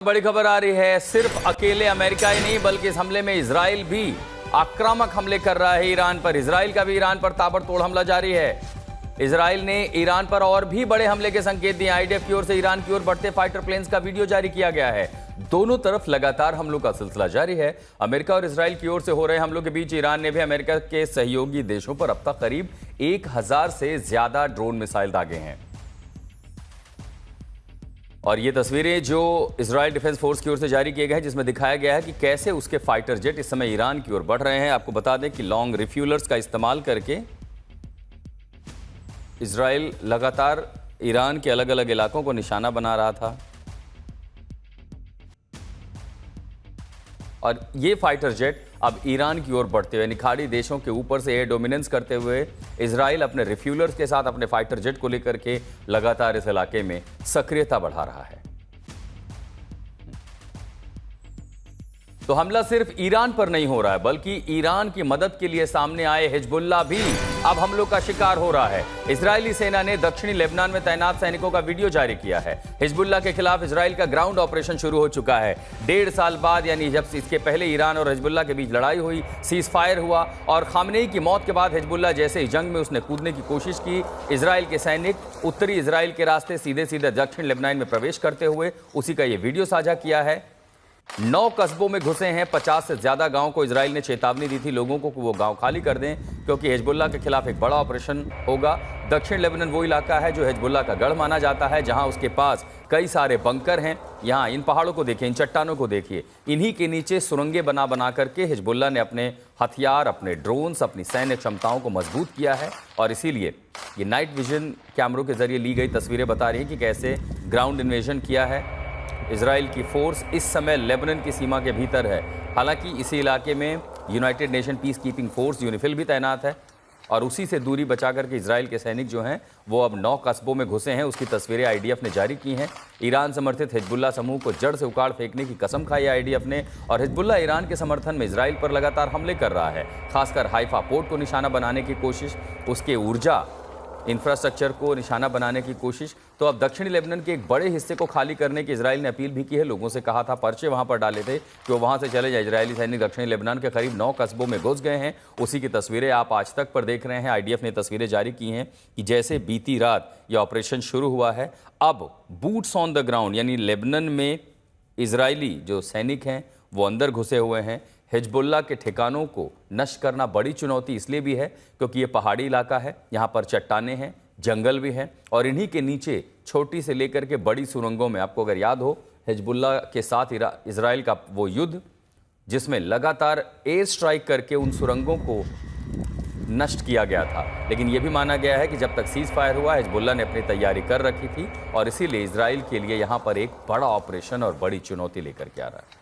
बड़ी खबर आ रही है। सिर्फ अकेले अमेरिका ही नहीं बल्कि इस हमले में इजराइल भी आक्रामक हमले कर रहा है ईरान पर। इजराइल का भी ईरान पर ताबड़तोड़ हमला जारी है। इजराइल ने ईरान पर और भी बड़े हमले के संकेत दिए। आईडीएफ की ओर से ईरान की ओर बढ़ते फाइटर प्लेन्स का वीडियो जारी किया गया है। दोनों तरफ लगातार हमलों का सिलसिला जारी है। अमेरिका और इजराइल की ओर से हो रहे हमलों के बीच ईरान ने भी अमेरिका के सहयोगी देशों पर अब तक करीब 1000 से ज्यादा ड्रोन मिसाइल दागे हैं। और ये तस्वीरें जो इजराइल डिफेंस फोर्स की ओर से जारी किए गए हैं, जिसमें दिखाया गया है कि कैसे उसके फाइटर जेट इस समय ईरान की ओर बढ़ रहे हैं। आपको बता दें कि लॉन्ग रिफ्यूलर्स का इस्तेमाल करके इजराइल लगातार ईरान के अलग अलग इलाकों को निशाना बना रहा था। और ये फाइटर जेट अब ईरान की ओर बढ़ते हुए निखाड़ी देशों के ऊपर से एयर डोमिनेंस करते हुए इजराइल अपने रिफ्यूलर्स के साथ अपने फाइटर जेट को लेकर के लगातार इस इलाके में सक्रियता बढ़ा रहा है। तो हमला सिर्फ ईरान पर नहीं हो रहा है बल्कि ईरान की मदद के लिए सामने आए हिजबुल्लाह भी अब हमलों का शिकार हो रहा है। इजरायली सेना ने दक्षिणी लेबनान में तैनात सैनिकों का वीडियो जारी किया है। हिजबुल्लाह के खिलाफ इजराइल का ग्राउंड ऑपरेशन शुरू हो चुका है। 1.5 साल बाद, यानी जब इसके पहले ईरान और हिजबुल्लाह के बीच लड़ाई हुई, सीज फायर हुआ और खामनेई की मौत के बाद हिजबुल्लाह जैसे ही जंग में उसने कूदने की कोशिश की, इजराइल के सैनिक उत्तरी इजराइल के रास्ते सीधे सीधे दक्षिण लेबनान में प्रवेश करते हुए उसी का ये वीडियो साझा किया है। 9 कस्बों में घुसे हैं। 50 से ज्यादा गांव को इजराइल ने चेतावनी दी थी लोगों को कि वो गांव खाली कर दें, क्योंकि हिजबुल्लाह के खिलाफ एक बड़ा ऑपरेशन होगा। दक्षिण लेबनान वो इलाका है जो हिजबुल्लाह का गढ़ माना जाता है, जहां उसके पास कई सारे बंकर हैं। यहाँ इन पहाड़ों को देखिए, इन चट्टानों को देखिए, इन्हीं के नीचे सुरंगें बना करके हिजबुल्लाह ने अपने हथियार, अपने ड्रोन्स, अपनी सैन्य क्षमताओं को मजबूत किया है। और इसीलिए ये नाइट विजन कैमरों के जरिए ली गई तस्वीरें बता रही हैं कि कैसे ग्राउंड इन्वेजन किया है। इजराइल की फोर्स इस समय लेबनान की सीमा के भीतर है। हालांकि इसी इलाके में United nation peace keeping force UNIFIL भी तैनात है और उसी से दूरी बचा करके इजराइल के सैनिक जो हैं वो अब 9 कस्बों में घुसे हैं। उसकी तस्वीरें आईडीएफ ने जारी की हैं। ईरान समर्थित हिजबुल्लाह समूह को जड़ से उखाड़ फेंकने की कसम खाई आईडीएफ ने। और हिजबुल्लाह ईरान के समर्थन में इजराइल पर लगातार हमले कर रहा है, खासकर हाइफा पोर्ट को निशाना बनाने की कोशिश, उसके ऊर्जा इंफ्रास्ट्रक्चर को निशाना बनाने की कोशिश। तो अब दक्षिणी लेबनान के एक बड़े हिस्से को खाली करने की इजराइल ने अपील भी की है। लोगों से कहा था, पर्चे वहां पर डाले थे कि वो वहां से चले जाए। इजरायली सैनिक दक्षिणी लेबनान के करीब 9 कस्बों में घुस गए हैं। उसी की तस्वीरें आप आज तक पर देख रहे हैं। आईडीएफ ने तस्वीरें जारी की हैं कि जैसे बीती रात ये ऑपरेशन शुरू हुआ है, अब बूट्स ऑन द ग्राउंड यानी लेबनान में इजरायली जो सैनिक हैं वो अंदर घुसे हुए हैं। हिजबुल्लाह के ठिकानों को नष्ट करना बड़ी चुनौती इसलिए भी है क्योंकि ये पहाड़ी इलाका है, यहाँ पर चट्टानें हैं, जंगल भी हैं और इन्हीं के नीचे छोटी से लेकर के बड़ी सुरंगों में, आपको अगर याद हो हिजबुल्लाह के साथ इजराइल का वो युद्ध जिसमें लगातार एयर स्ट्राइक करके उन सुरंगों को नष्ट किया गया था। लेकिन यह भी माना गया है कि जब तक सीज फायर हुआ हिजबुल्लाह ने अपनी तैयारी कर रखी थी और इसीलिए इजराइल के लिए यहाँ पर एक बड़ा ऑपरेशन और बड़ी चुनौती लेकर के आ रहा है।